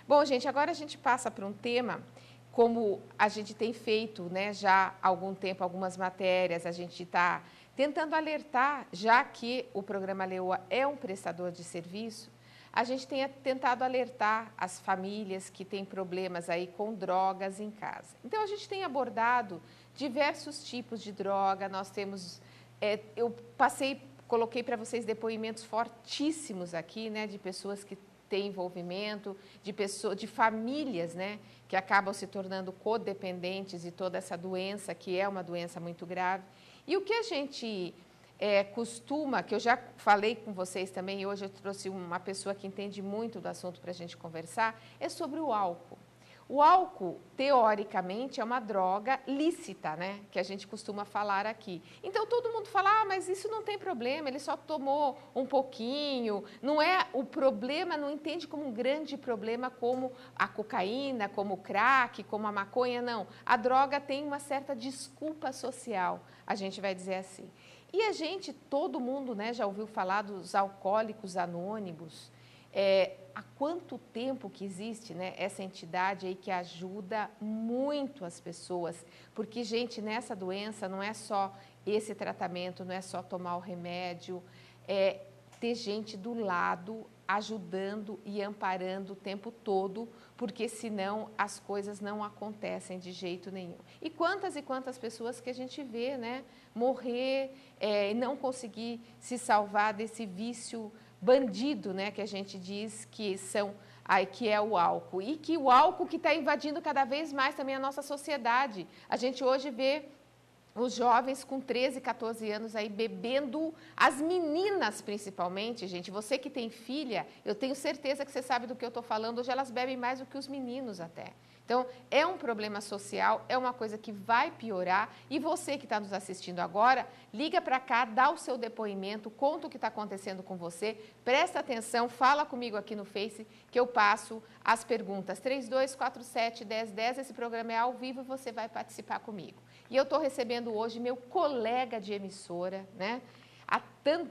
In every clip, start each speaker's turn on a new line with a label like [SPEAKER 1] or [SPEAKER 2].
[SPEAKER 1] Bom, gente, agora a gente passa para um tema, como a gente tem feito, né, já há algum tempo, algumas matérias, a gente está tentando alertar, já que o programa Leoa é um prestador de serviço, a gente tem tentado alertar as famílias que têm problemas aí com drogas em casa. Então, a gente tem abordado diversos tipos de droga, nós temos, eu coloquei para vocês depoimentos fortíssimos aqui, né, de pessoas que têm envolvimento, de famílias, né, que acabam se tornando codependentes e toda essa doença, que é uma doença muito grave. E o que a gente costuma, que eu já falei com vocês também, e hoje eu trouxe uma pessoa que entende muito do assunto para a gente conversar, é sobre o álcool. O álcool, teoricamente, é uma droga lícita, né? Que a gente costuma falar aqui. Então, todo mundo fala, mas isso não tem problema, ele só tomou um pouquinho. Não é o problema, não entende como um grande problema como a cocaína, como o crack, como a maconha, não. A droga tem uma certa desculpa social, a gente vai dizer assim. E a gente, todo mundo, né, já ouviu falar dos alcoólicos anônimos. Há quanto tempo que existe, né, essa entidade aí que ajuda muito as pessoas, porque, gente, nessa doença não é só esse tratamento, não é só tomar o remédio, é ter gente do lado ajudando e amparando o tempo todo, porque senão as coisas não acontecem de jeito nenhum. E quantas pessoas que a gente vê, né, morrer e não conseguir se salvar desse vício bandido, né, que a gente diz que é o álcool. E que o álcool que está invadindo cada vez mais também a nossa sociedade. A gente hoje vê os jovens com 13, 14 anos aí bebendo, as meninas principalmente, gente, você que tem filha, eu tenho certeza que você sabe do que eu estou falando, hoje elas bebem mais do que os meninos até. Então, é um problema social, é uma coisa que vai piorar e você que está nos assistindo agora, liga para cá, dá o seu depoimento, conta o que está acontecendo com você, presta atenção, fala comigo aqui no Face que eu passo as perguntas. 3247-1010, esse programa é ao vivo e você vai participar comigo. E eu estou recebendo hoje meu colega de emissora, né?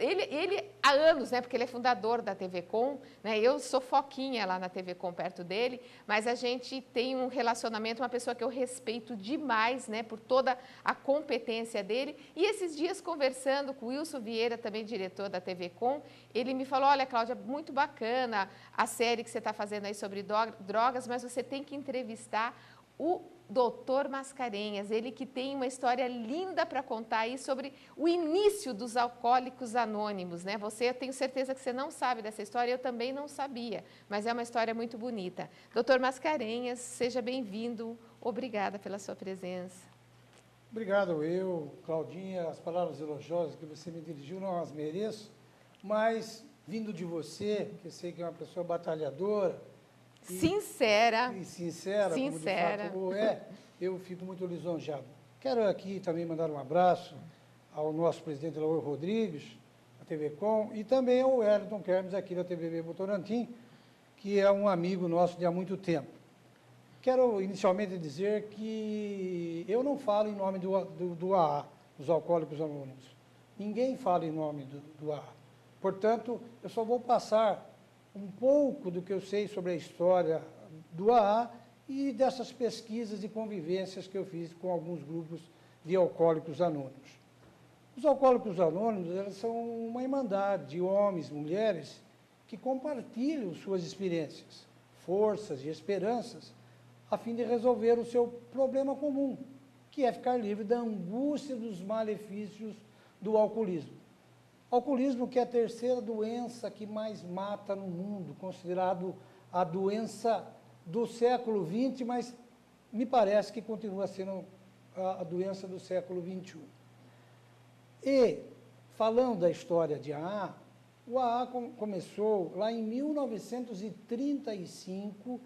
[SPEAKER 1] Ele há anos, né? Porque ele é fundador da TV Com, né? Eu sou foquinha lá na TV Com perto dele, mas a gente tem um relacionamento, uma pessoa que eu respeito demais, né? Por toda a competência dele. E esses dias conversando com o Wilson Vieira, também diretor da TV Com, ele me falou, olha, Cláudia, muito bacana a série que você está fazendo aí sobre drogas, mas você tem que entrevistar o Dr. Mascarenhas, ele que tem uma história linda para contar aí sobre o início dos alcoólicos anônimos, né? Eu tenho certeza que você não sabe dessa história, eu também não sabia, mas é uma história muito bonita. Dr. Mascarenhas, seja bem-vindo, obrigada pela sua presença.
[SPEAKER 2] Obrigado, Claudinha, as palavras elogiosas que você me dirigiu, não as mereço, mas vindo de você, que eu sei que é uma pessoa batalhadora,
[SPEAKER 1] sincera,
[SPEAKER 2] como de fato é, eu fico muito lisonjeado. Quero aqui também mandar um abraço ao nosso presidente Lauro Rodrigues, da TV Com, e também ao Wellington Kermes, aqui da TVB Votorantim, que é um amigo nosso de há muito tempo. Quero inicialmente dizer que eu não falo em nome do AA, dos Alcoólicos Anônimos. Ninguém fala em nome do AA. Portanto, eu só vou passar um pouco do que eu sei sobre a história do AA e dessas pesquisas e convivências que eu fiz com alguns grupos de alcoólicos anônimos. Os alcoólicos anônimos, eles são uma irmandade de homens, mulheres, que compartilham suas experiências, forças e esperanças, a fim de resolver o seu problema comum, que é ficar livre da angústia dos malefícios do alcoolismo. Alcoolismo, que é a terceira doença que mais mata no mundo, considerado a doença do século XX, mas me parece que continua sendo a doença do século XXI. E, falando da história de AA, o AA começou lá em 1935,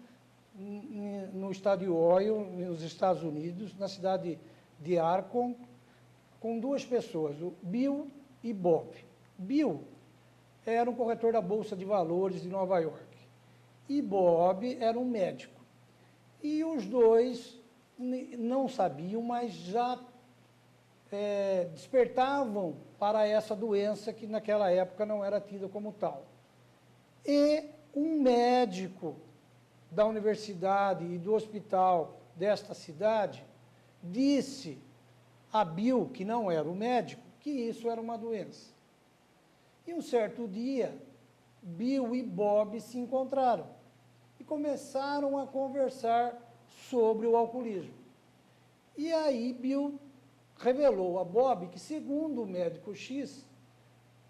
[SPEAKER 2] no estado de Ohio, nos Estados Unidos, na cidade de Akron, com duas pessoas, o Bill e Bob. Bill era um corretor da Bolsa de Valores de Nova York e Bob era um médico. E os dois não sabiam, mas já despertavam para essa doença que naquela época não era tida como tal. E um médico da universidade e do hospital desta cidade disse a Bill, que não era o médico, que isso era uma doença. E um certo dia, Bill e Bob se encontraram e começaram a conversar sobre o alcoolismo. E aí Bill revelou a Bob que, segundo o médico X,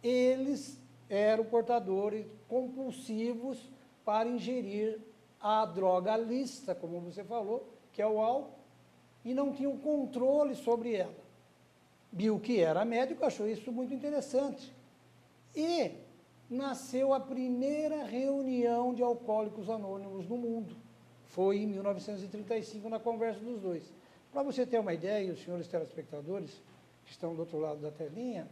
[SPEAKER 2] eles eram portadores compulsivos para ingerir a droga lícita, como você falou, que é o álcool, e não tinham controle sobre ela. Bill, que era médico, achou isso muito interessante. E nasceu a primeira reunião de alcoólicos anônimos no mundo. Foi em 1935, na conversa dos dois. Para você ter uma ideia, os senhores telespectadores que estão do outro lado da telinha,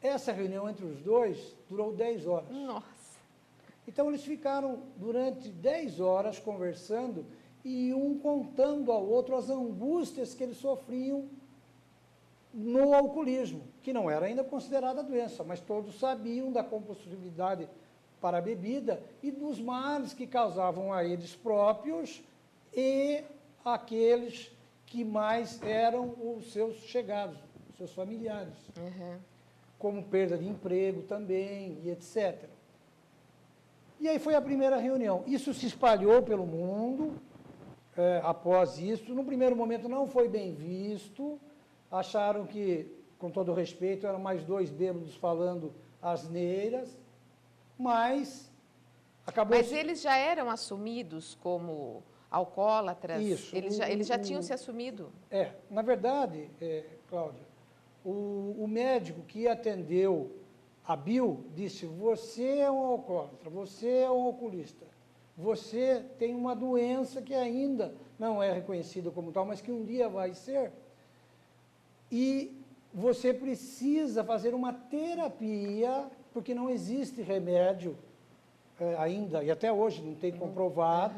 [SPEAKER 2] essa reunião entre os dois durou 10 horas.
[SPEAKER 1] Nossa!
[SPEAKER 2] Então, eles ficaram durante 10 horas conversando e um contando ao outro as angústias que eles sofriam no alcoolismo, que não era ainda considerada doença, mas todos sabiam da compulsividade para a bebida e dos males que causavam a eles próprios e aqueles que mais eram os seus chegados, os seus familiares, como perda de emprego também e etc. E aí foi a primeira reunião. Isso se espalhou pelo mundo após isso. No primeiro momento não foi bem visto, acharam que, com todo respeito, eram mais dois bêbados falando asneiras, mas acabou...
[SPEAKER 1] Mas eles já eram assumidos como alcoólatras?
[SPEAKER 2] Isso.
[SPEAKER 1] Eles já tinham se assumido?
[SPEAKER 2] Na verdade, Cláudia, o médico que atendeu a Bill disse: você é um alcoólatra, você é um alcoolista, você tem uma doença que ainda não é reconhecida como tal, mas que um dia vai ser, e você precisa fazer uma terapia, porque não existe remédio ainda, e até hoje não tem comprovado,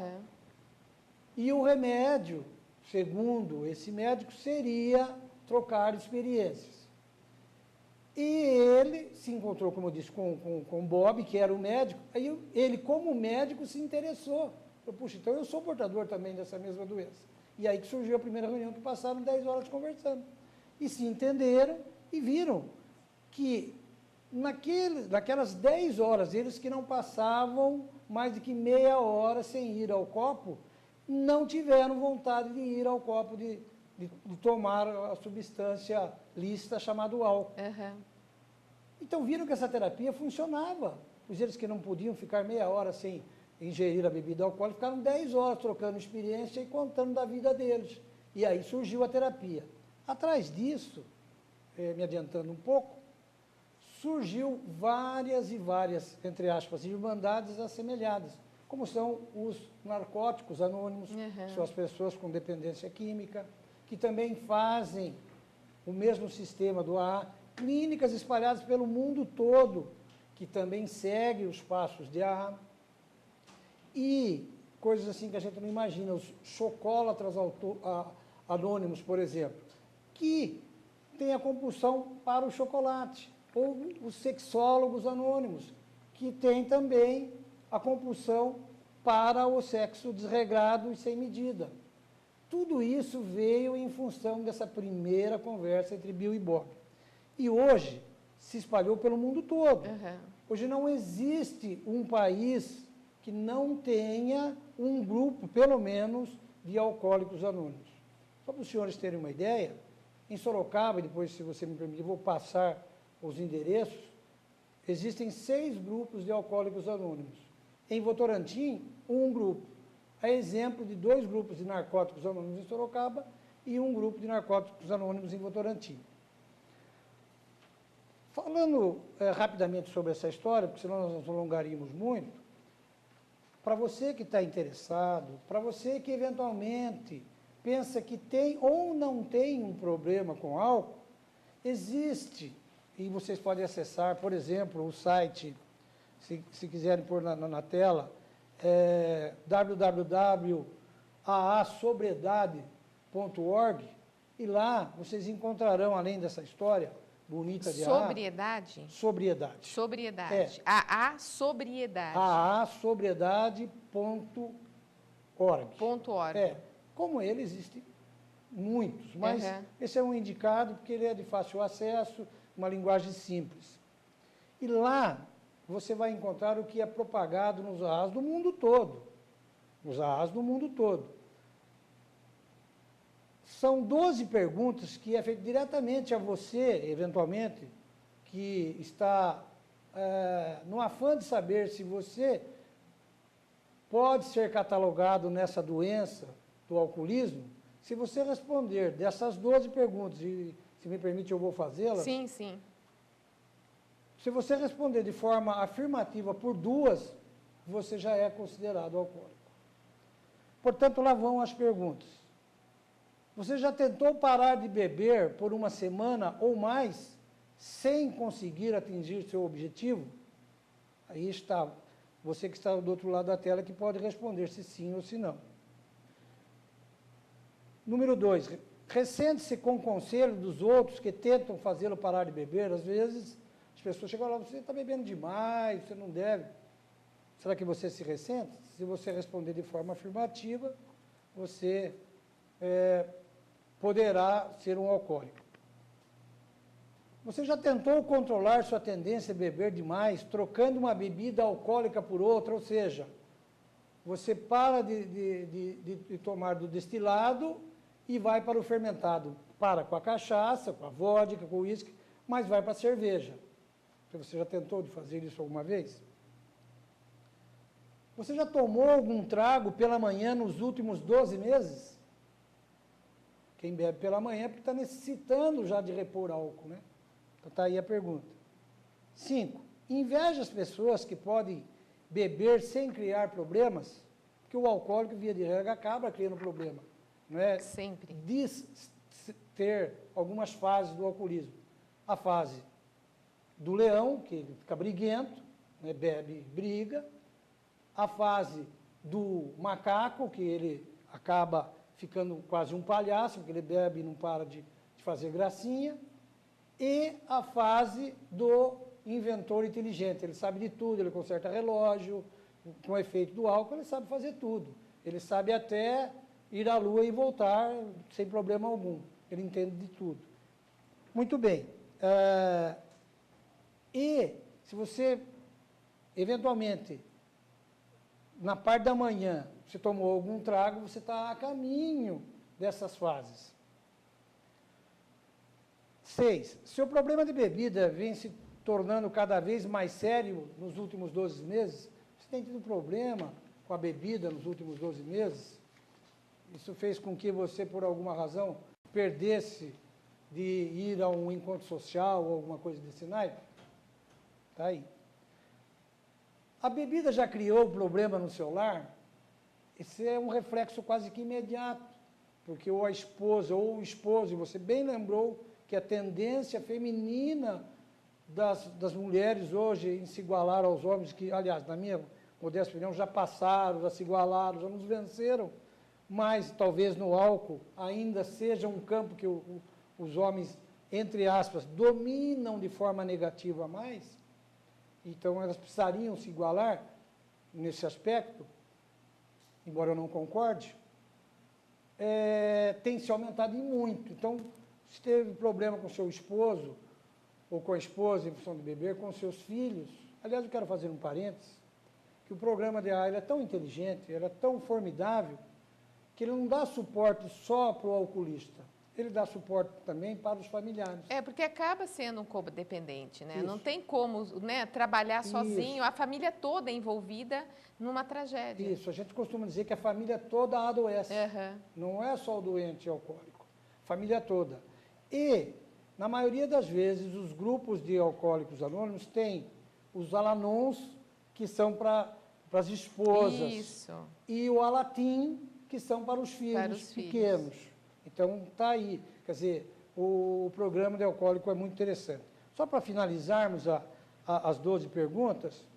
[SPEAKER 2] e o remédio, segundo esse médico, seria trocar experiências. E ele se encontrou, como eu disse, com Bob, que era o médico, aí ele, como médico, se interessou. Falou: puxa, então eu sou portador também dessa mesma doença. E aí que surgiu a primeira reunião, que passaram 10 horas conversando. E se entenderam e viram que naquelas 10 horas, eles que não passavam mais de que meia hora sem ir ao copo, não tiveram vontade de ir ao copo de tomar a substância lícita chamada álcool. Então viram que essa terapia funcionava. Eles que não podiam ficar meia hora sem ingerir a bebida alcoólica, ficaram 10 horas trocando experiência e contando da vida deles. E aí surgiu a terapia. Atrás disso, me adiantando um pouco, surgiu várias e várias, entre aspas, irmandades assemelhadas, como são os narcóticos anônimos, são as pessoas com dependência química, que também fazem o mesmo sistema do AA, clínicas espalhadas pelo mundo todo, que também seguem os passos de AA, e coisas assim que a gente não imagina, os chocólatras anônimos, por exemplo, que têm a compulsão para o chocolate, ou os sexólogos anônimos, que têm também a compulsão para o sexo desregrado e sem medida. Tudo isso veio em função dessa primeira conversa entre Bill e Bob. E hoje se espalhou pelo mundo todo. Hoje não existe um país que não tenha um grupo, pelo menos, de alcoólicos anônimos. Só para os senhores terem uma ideia, em Sorocaba, e depois, se você me permitir, vou passar os endereços, existem 6 grupos de alcoólicos anônimos. Em Votorantim, um grupo. A exemplo de 2 grupos de narcóticos anônimos em Sorocaba e um grupo de narcóticos anônimos em Votorantim. Falando rapidamente sobre essa história, porque senão nós nos alongaríamos muito, para você que está interessado, para você que eventualmente pensa que tem ou não tem um problema com álcool, existe, e vocês podem acessar, por exemplo, o site, se quiserem pôr na tela, www.aasobriedade.org, e lá vocês encontrarão, além dessa história bonita de
[SPEAKER 1] Sobriedade?
[SPEAKER 2] Sobriedade.
[SPEAKER 1] Sobriedade. AA Sobriedade.
[SPEAKER 2] aasobriedade.org. Como ele, existem muitos, mas esse é um indicado porque ele é de fácil acesso, uma linguagem simples. E lá você vai encontrar o que é propagado nos AAs do mundo todo. Nos AAs do mundo todo. São 12 perguntas que é feito diretamente a você, eventualmente, que está no afã de saber se você pode ser catalogado nessa doença do alcoolismo. Se você responder dessas 12 perguntas, e se me permite eu vou fazê-las.
[SPEAKER 1] Sim, sim.
[SPEAKER 2] Se você responder de forma afirmativa por 2, você já é considerado alcoólico. Portanto, lá vão as perguntas. Você já tentou parar de beber por uma semana ou mais sem conseguir atingir seu objetivo? Aí está você que está do outro lado da tela que pode responder se sim ou se não. Número 2, ressente-se com o conselho dos outros que tentam fazê-lo parar de beber. Às vezes, as pessoas chegam lá, você está bebendo demais, você não deve. Será que você se ressente? Se você responder de forma afirmativa, você poderá ser um alcoólico. Você já tentou controlar sua tendência a beber demais, trocando uma bebida alcoólica por outra? Ou seja, você para de tomar do destilado e vai para o fermentado. Para com a cachaça, com a vodka, com o uísque, mas vai para a cerveja. Você já tentou de fazer isso alguma vez? Você já tomou algum trago pela manhã nos últimos 12 meses? Quem bebe pela manhã é porque está necessitando já de repor álcool, né? Então está aí a pergunta. 5. Inveja as pessoas que podem beber sem criar problemas, porque o alcoólico, via de regra, acaba criando problema. Não é?
[SPEAKER 1] Sempre.
[SPEAKER 2] Diz ter algumas fases do alcoolismo. A fase do leão, que ele fica briguento, né, bebe, briga. A fase do macaco, que ele acaba ficando quase um palhaço, porque ele bebe e não para de fazer gracinha. E a fase do inventor inteligente. Ele sabe de tudo, ele conserta relógio, com o efeito do álcool, ele sabe fazer tudo. Ele sabe até ir à lua e voltar sem problema algum. Ele entende de tudo. Muito bem. E se você, eventualmente, na parte da manhã, você tomou algum trago, você está a caminho dessas fases. 6. Se o problema de bebida vem se tornando cada vez mais sério nos últimos 12 meses, você tem tido problema com a bebida nos últimos 12 meses, isso fez com que você, por alguma razão, perdesse de ir a um encontro social ou alguma coisa desse naipe? Está aí. A bebida já criou problema no seu lar? Esse é um reflexo quase que imediato, porque ou a esposa ou o esposo, e você bem lembrou que a tendência feminina das mulheres hoje em se igualar aos homens, que, aliás, na minha modesta opinião, já passaram, já se igualaram, já nos venceram, mas talvez no álcool ainda seja um campo que os homens, entre aspas, dominam de forma negativa mais, então elas precisariam se igualar nesse aspecto, embora eu não concorde, tem se aumentado em muito. Então, se teve problema com seu esposo, ou com a esposa em função de beber, com seus filhos, aliás, eu quero fazer um parênteses, que o programa de AA é tão inteligente, ele é tão formidável, que ele não dá suporte só para o alcoolista, ele dá suporte também para os familiares.
[SPEAKER 1] Porque acaba sendo um codependente, né?
[SPEAKER 2] Isso.
[SPEAKER 1] Não tem como, né, trabalhar sozinho, isso. A família toda é envolvida numa tragédia.
[SPEAKER 2] Isso, a gente costuma dizer que a família toda adoece,
[SPEAKER 1] Uhum.
[SPEAKER 2] Não é só o doente alcoólico, a família toda. E, na maioria das vezes, os grupos de alcoólicos anônimos têm os alanons, que são para as esposas,
[SPEAKER 1] isso.
[SPEAKER 2] E o alatim, que são para os filhos pequenos. Então, está aí. Quer dizer, o programa de alcoólico é muito interessante. Só para finalizarmos as 12 perguntas,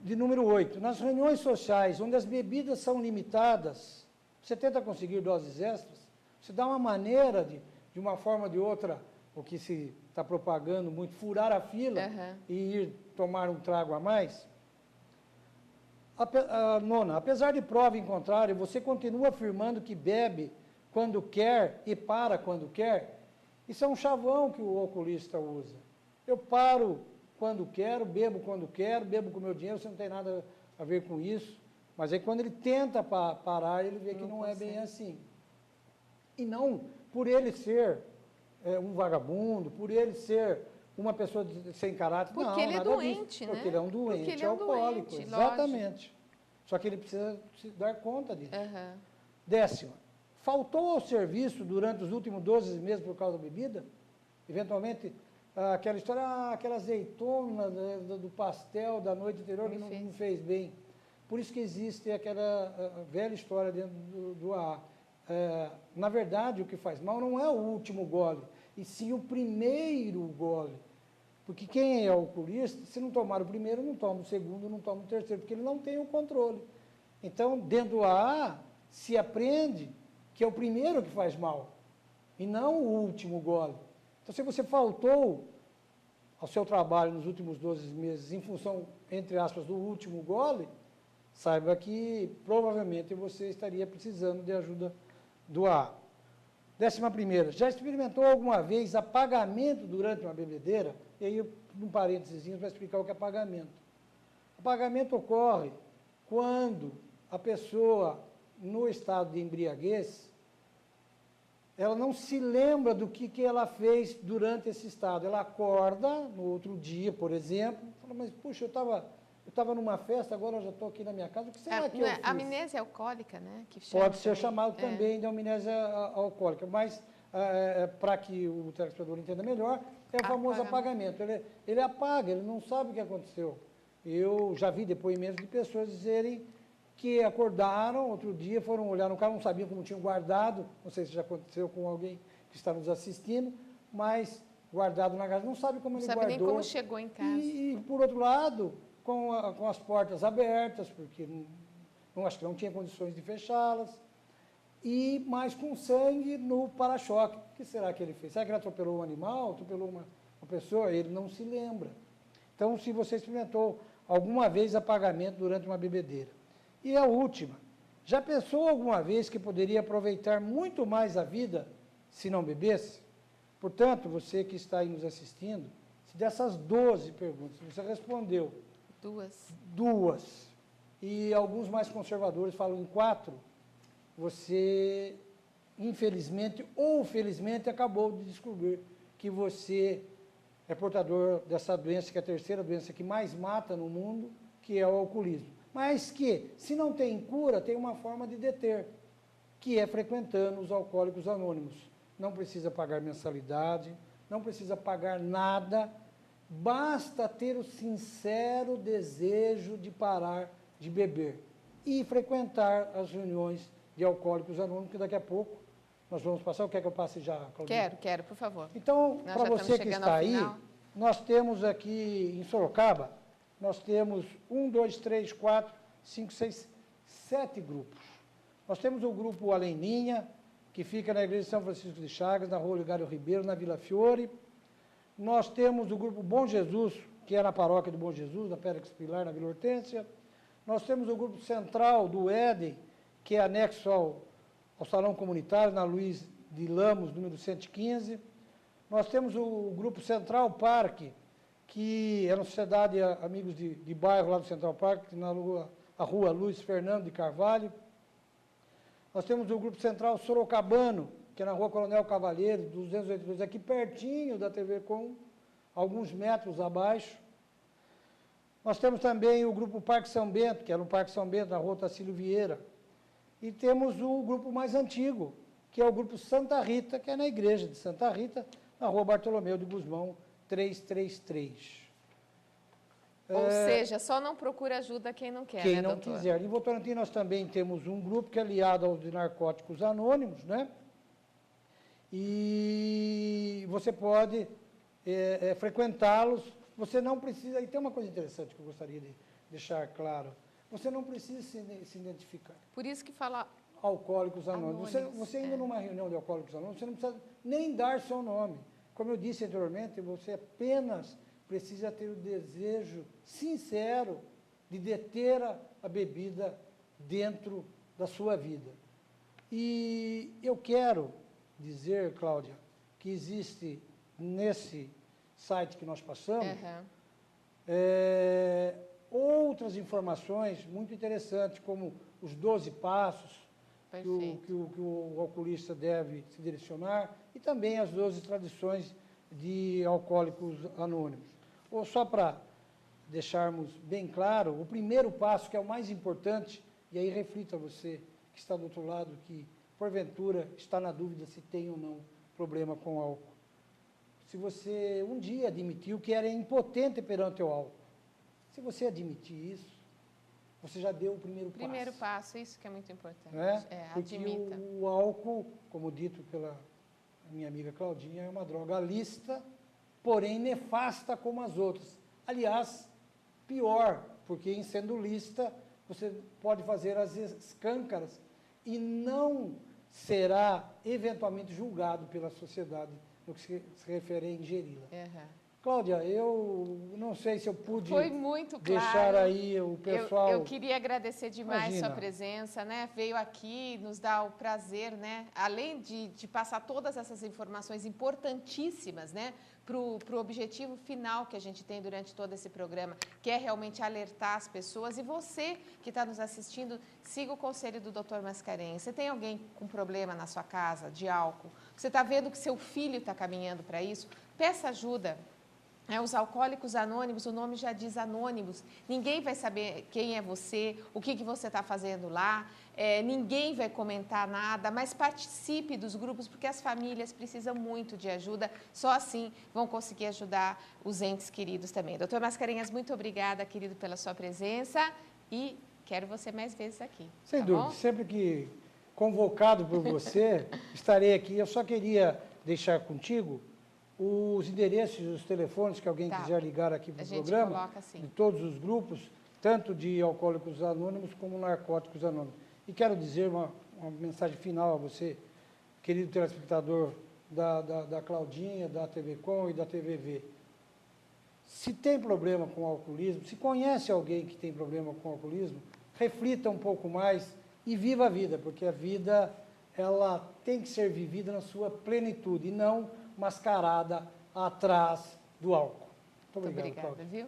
[SPEAKER 2] de número 8. Nas reuniões sociais, onde as bebidas são limitadas, você tenta conseguir doses extras? Você dá uma maneira de uma forma ou de outra, o que se está propagando muito, furar a fila e ir tomar um trago a mais? Nona, apesar de prova em contrário, você continua afirmando que bebe quando quer e para quando quer? Isso é um chavão que o oculista usa. Eu paro quando quero, bebo com o meu dinheiro, você não tem nada a ver com isso. Mas aí quando ele tenta parar, ele vê que não é bem assim. E não por ele ser um vagabundo, por ele ser uma pessoa sem caráter.
[SPEAKER 1] Porque
[SPEAKER 2] não,
[SPEAKER 1] ele é
[SPEAKER 2] nada
[SPEAKER 1] doente,
[SPEAKER 2] disso,
[SPEAKER 1] né?
[SPEAKER 2] porque ele é um doente,
[SPEAKER 1] Porque ele é um
[SPEAKER 2] alcoólico,
[SPEAKER 1] doente,
[SPEAKER 2] exatamente. Só que ele precisa se dar conta disso.
[SPEAKER 1] Uhum.
[SPEAKER 2] 10ª, faltou ao serviço durante os últimos 12 meses por causa da bebida? Eventualmente, aquela história, aquela azeitona do pastel da noite anterior que não fez bem. Por isso que existe aquela velha história dentro do AA. Na verdade, o que faz mal não é o último gole, e sim o primeiro gole. Porque quem é alcoolista, se não tomar o primeiro, não toma o segundo, não toma o terceiro, porque ele não tem o controle. Então, dentro do AA, se aprende que é o primeiro que faz mal, e não o último gole. Então, se você faltou ao seu trabalho nos últimos 12 meses em função, entre aspas, do último gole, saiba que provavelmente você estaria precisando de ajuda do AA. 11ª, já experimentou alguma vez apagamento durante uma bebedeira? E aí, um parênteses, para explicar o que é apagamento. Apagamento ocorre quando a pessoa, no estado de embriaguez, ela não se lembra do que ela fez durante esse estado. Ela acorda no outro dia, por exemplo, fala, mas puxa, eu estava numa festa, agora eu já estou aqui na minha casa, o que será que eu fiz?
[SPEAKER 1] Amnésia alcoólica, né? Que chama
[SPEAKER 2] Pode ser
[SPEAKER 1] também.
[SPEAKER 2] chamado também de amnésia alcoólica, mas para que o telespectador entenda melhor, é o famoso apagamento. Ele apaga, ele não sabe o que aconteceu. Eu já vi depoimentos de pessoas dizerem que acordaram, outro dia foram olhar no carro, não sabiam como tinham guardado, não sei se já aconteceu com alguém que está nos assistindo, mas guardado na casa, não sabe como ele guardou.
[SPEAKER 1] Não sabe nem como chegou em casa.
[SPEAKER 2] E por outro lado, com as portas abertas, porque acho que não tinha condições de fechá-las, mas com sangue no para-choque. O que será que ele fez? Será que ele atropelou um animal, atropelou uma pessoa? Ele não se lembra. Então, se você experimentou alguma vez apagamento durante uma bebedeira. E a última, já pensou alguma vez que poderia aproveitar muito mais a vida se não bebesse? Portanto, você que está aí nos assistindo, se dessas 12 perguntas você respondeu duas, e alguns mais conservadores falam em 4, você, infelizmente ou felizmente, acabou de descobrir que você é portador dessa doença, que é a terceira doença que mais mata no mundo, que é o alcoolismo. Mas que, se não tem cura, tem uma forma de deter, que é frequentando os alcoólicos anônimos. Não precisa pagar mensalidade, não precisa pagar nada, basta ter o sincero desejo de parar de beber e frequentar as reuniões de alcoólicos anônimos, que daqui a pouco nós vamos passar. Quer que eu passe já, Claudinha?
[SPEAKER 1] Quero, por favor.
[SPEAKER 2] Então, para você que está aí, nós temos aqui em Sorocaba, nós temos 1, 2, 3, 4, 5, 6, 7 grupos. Nós temos o grupo Além Linha, que fica na Igreja de São Francisco de Chagas, na Rua Oligário Ribeiro, na Vila Fiore. Nós temos o grupo Bom Jesus, que é na paróquia do Bom Jesus, na Périx Pilar, na Vila Hortência. Nós temos o grupo central do Éden, que é anexo ao Salão Comunitário, na Luiz de Lamos, número 115. Nós temos o grupo Central Parque, que é na Sociedade Amigos de Bairro, lá do Central Parque, na rua Luiz Fernando de Carvalho. Nós temos o grupo Central Sorocabano, que é na Rua Coronel Cavalheiro, 282, aqui pertinho da TV Com, alguns metros abaixo. Nós temos também o grupo Parque São Bento, que é no Parque São Bento, na Rua Tacílio Vieira. E temos o grupo mais antigo, que é o grupo Santa Rita, que é na igreja de Santa Rita, na Rua Bartolomeu de Gusmão, 333.
[SPEAKER 1] Ou seja, só não procura ajuda quem não quer,
[SPEAKER 2] quem não quiser. Em Votorantim nós também temos um grupo que é aliado aos de Narcóticos Anônimos, né? E você pode frequentá-los. Você não precisa... E tem uma coisa interessante que eu gostaria de deixar claro. Você não precisa se identificar.
[SPEAKER 1] Por isso que fala...
[SPEAKER 2] Alcoólicos Anônimos. Você indo numa reunião de Alcoólicos Anônimos, você não precisa nem dar seu nome. Como eu disse anteriormente, você apenas precisa ter o desejo sincero de deter a bebida dentro da sua vida. E eu quero dizer, Cláudia, que existe nesse site que nós passamos, outras informações muito interessantes, como os 12 passos que o alcoolista deve se direcionar e também as 12 tradições de Alcoólicos Anônimos. Ou só para deixarmos bem claro, o primeiro passo, que é o mais importante, e aí reflita você que está do outro lado, que porventura está na dúvida se tem ou não problema com álcool. Se você um dia admitiu que era impotente perante o álcool, se você admitir isso, você já deu o primeiro passo.
[SPEAKER 1] Primeiro passo, isso que é muito importante.
[SPEAKER 2] Porque
[SPEAKER 1] admita.
[SPEAKER 2] o álcool, como dito pela minha amiga Claudinha, é uma droga lícita, porém nefasta como as outras. Aliás, pior, porque em sendo lícita, você pode fazer as escâncaras e não será eventualmente julgado pela sociedade no que se refere a ingeri-la. Cláudia, eu não sei se eu pude
[SPEAKER 1] Foi muito
[SPEAKER 2] deixar
[SPEAKER 1] claro.
[SPEAKER 2] aí o pessoal...
[SPEAKER 1] Eu queria agradecer demais sua presença, né? Veio aqui nos dar o prazer, né? Além de passar todas essas informações importantíssimas, né? Para o objetivo final que a gente tem durante todo esse programa, que é realmente alertar as pessoas. E você que está nos assistindo, siga o conselho do Dr. Mascarenhas. Você tem alguém com problema na sua casa de álcool? Você está vendo que seu filho está caminhando para isso? Peça ajuda. Os Alcoólicos Anônimos, o nome já diz anônimos, ninguém vai saber quem é você, o que você está fazendo lá, ninguém vai comentar nada, mas participe dos grupos, porque as famílias precisam muito de ajuda, só assim vão conseguir ajudar os entes queridos também. Doutor Mascarenhas, muito obrigada, querido, pela sua presença e quero você mais vezes aqui.
[SPEAKER 2] Sem dúvida,
[SPEAKER 1] bom?
[SPEAKER 2] Sempre que convocado por você, estarei aqui. Eu só queria deixar contigo os endereços e os telefones que alguém quiser ligar aqui para o programa,
[SPEAKER 1] coloca, assim.
[SPEAKER 2] de todos os grupos, tanto de Alcoólicos Anônimos como Narcóticos Anônimos. E quero dizer uma mensagem final a você, querido telespectador da Claudinha, da TV Com e da TVV. Se tem problema com o alcoolismo, se conhece alguém que tem problema com o alcoolismo, reflita um pouco mais e viva a vida, porque a vida ela tem que ser vivida na sua plenitude e não mascarada atrás do álcool. Muito obrigado,
[SPEAKER 1] Cláudia. Viu?